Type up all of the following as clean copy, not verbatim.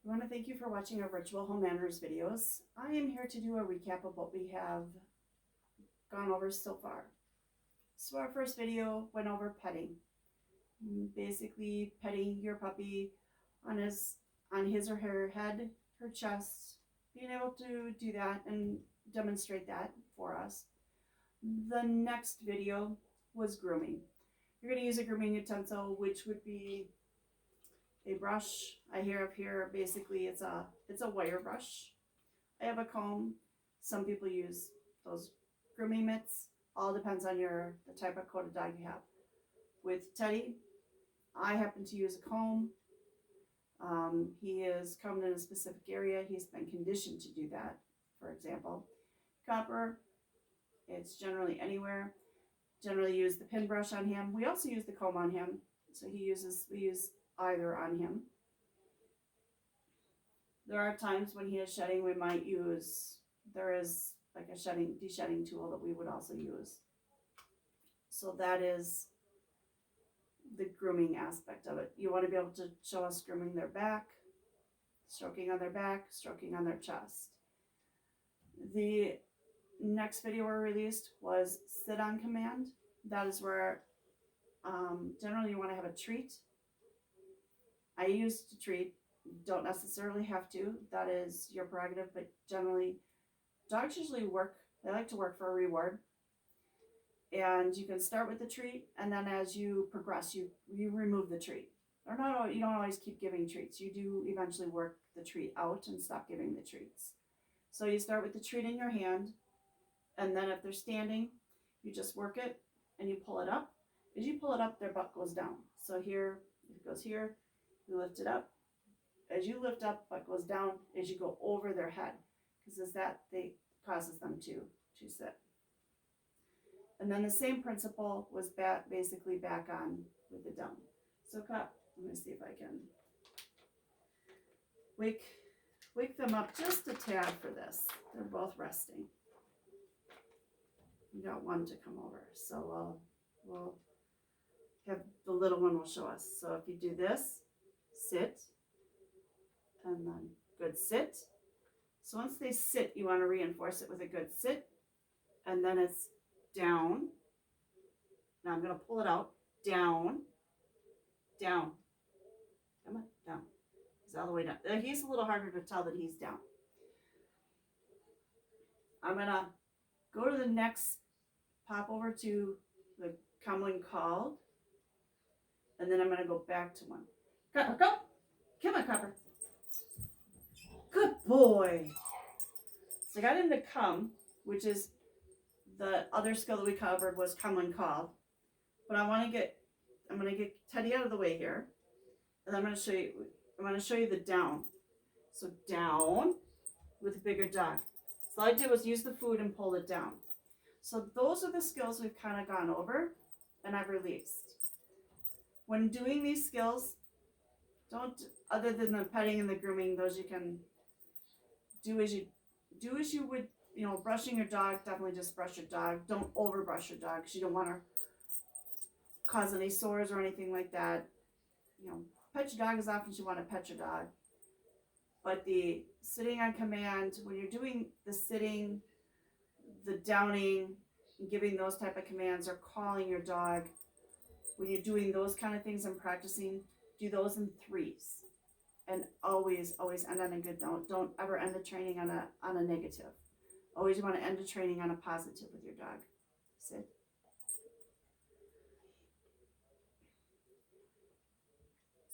I want to thank you for watching our virtual home manners videos. I am here to do a recap of what we have gone over so far. So our first video went over petting. Basically petting your puppy on his or her head, her chest, being able to do that and demonstrate that for us. The next video was grooming. You're going to use a grooming utensil, which would be a brush. I have here basically it's a wire brush. I have a comb. Some people use those grooming mitts. All depends on the type of coated dog you have. With Teddy, I happen to use a comb. He is combed in a specific area. He's been conditioned to do that. For example, Copper, it's generally anywhere. Generally use the pin brush on him. We also use the comb on him. So we use either on him. There are times when he is shedding, there is like a de-shedding tool that we would also use. So that is the grooming aspect of it. You want to be able to show us grooming their back, stroking on their back, stroking on their chest. The next video we released was sit on command. That is where generally you want to have a treat. I used a treat. Don't necessarily have to. That is your prerogative, but generally dogs usually they like to work for a reward. And you can start with the treat, and then as you progress, you remove the treat. You don't always keep giving treats. You do eventually work the treat out and stop giving the treats. So you start with the treat in your hand, and then if they're standing, you just work it and you pull it up. As you pull it up, their butt goes down. So here, it goes here, you lift it up. As you lift up, butt goes down as you go over their head, because they causes them to sit. And then the same principle was basically back on with the down. So Cup, I'm going to see if I can wake them up just a tad for this. They're both resting. We got one to come over, so we'll have the little one will show us. So if you do this, sit, and then good sit. So once they sit, you want to reinforce it with a good sit, and then it's down. Now I'm going to pull it out. Down, down. Come on, down. He's all the way down. He's a little harder to tell that he's down. I'm going to go to the next, pop over to the come when called, and then I'm going to go back to one. Copper, go. Come on, Copper. Good boy. So I got him to come, which is the other skill that we covered was come when called. But I'm going to get Teddy out of the way here. And I'm going to show you the down. So down with a bigger dog. So all I did was use the food and pull it down. So those are the skills we've kind of gone over and I've released. When doing these skills, other than the petting and the grooming, those you can do as you would, brushing your dog, definitely just brush your dog. Don't over brush your dog because you don't want to cause any sores or anything like that. Pet your dog as often as you want to pet your dog. But the sitting on command, when you're doing the sitting, the downing, and giving those type of commands or calling your dog, when you're doing those kind of things and practicing, do those in threes. And always end on a good note. Don't ever end the training on a negative. Always you want to end the training on a positive with your dog. Sit.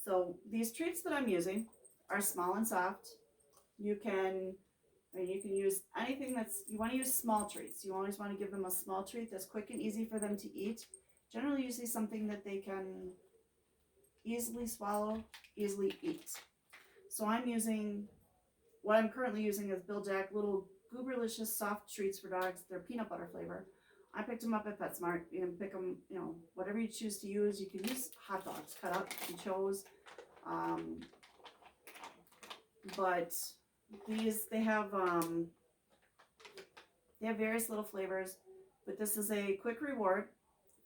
So these treats that I'm using are small and soft. You can use anything you want to use small treats. You always want to give them a small treat that's quick and easy for them to eat. Generally, usually something that they can easily swallow, easily eat. So what I'm currently using is Bill Jack little Gooberlicious soft treats for dogs. They're peanut butter flavor. I picked them up at PetSmart. You can pick them, whatever you choose to use. You can use hot dogs cut up if you chose. But they have various little flavors, but this is a quick reward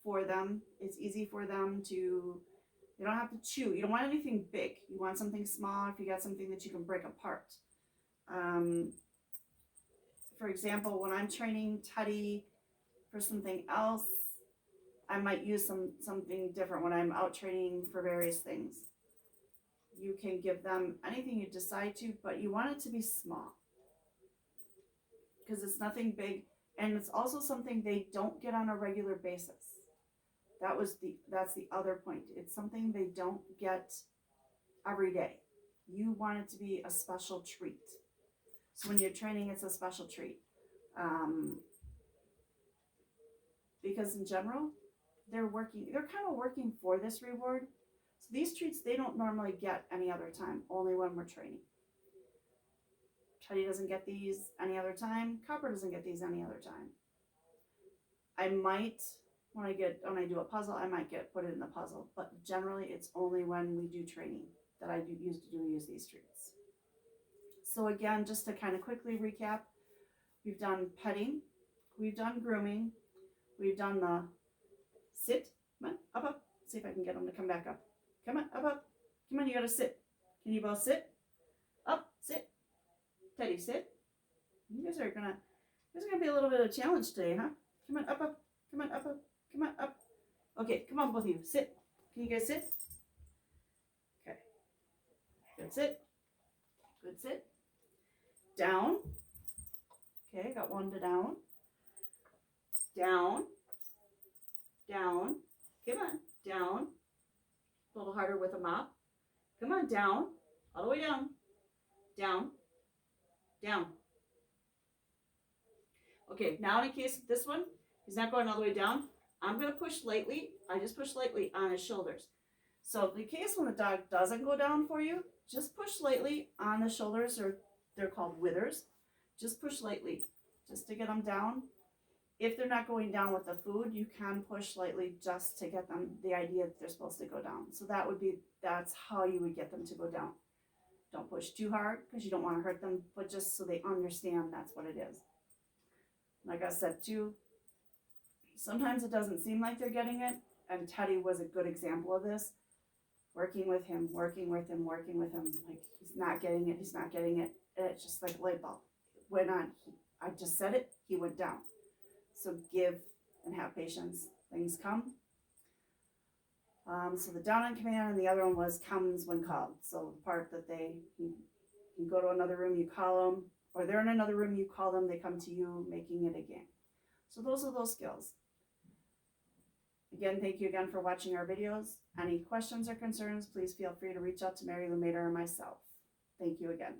for them. It's easy for them to, They don't have to chew. You don't want anything big. You want something small if you got something that you can break apart. For example, when I'm training Teddy for something else, I might use something different when I'm out training for various things. You can give them anything you decide to, but you want it to be small because it's nothing big, and it's also something they don't get on a regular basis. That's the other point. It's something they don't get every day. You want it to be a special treat. So when you're training, it's a special treat. Because in general, they're kind of working for this reward. So these treats, they don't normally get any other time, only when we're training. Teddy doesn't get these any other time. Copper doesn't get these any other time. I might, when I do a puzzle, I might put it in the puzzle, but generally it's only when we do training that I use these treats. So again, just to kind of quickly recap, we've done petting, we've done grooming, we've done the sit, come on, up, see if I can get them to come back up. Come on, up, come on, you gotta sit. Can you both sit? Up, sit. Teddy, sit. You guys are gonna be a little bit of a challenge today, huh? Come on, up, come on, up, come on, up. Okay, come on, both of you, sit. Can you guys sit? Okay, good sit, good sit. Down. Okay, got one to down. Down. Down. Come on, down. A little harder with a mop. Come on, down. All the way down. Down. Down. Okay, now in case of this one, he's not going all the way down. I'm going to push lightly. I just push lightly on his shoulders. So in case when the dog doesn't go down for you, just push lightly on the shoulders, or they're called withers. Just push lightly, just to get them down. If they're not going down with the food, you can push lightly just to get them the idea that they're supposed to go down. So that's how you would get them to go down. Don't push too hard because you don't want to hurt them, but just so they understand that's what it is. Like I said too, sometimes it doesn't seem like they're getting it, and Teddy was a good example of this. Working with him, like he's not getting it, and it's just like a light bulb went on. I just said it, he went down. So give and have patience. Things come. So the down on command, and the other one was comes when called. So the part that you go to another room, you call them, or they're in another room, you call them, they come to you, making it a game. So those are those skills. Again, thank you again for watching our videos. Any questions or concerns, please feel free to reach out to Mary Lumater or myself. Thank you again.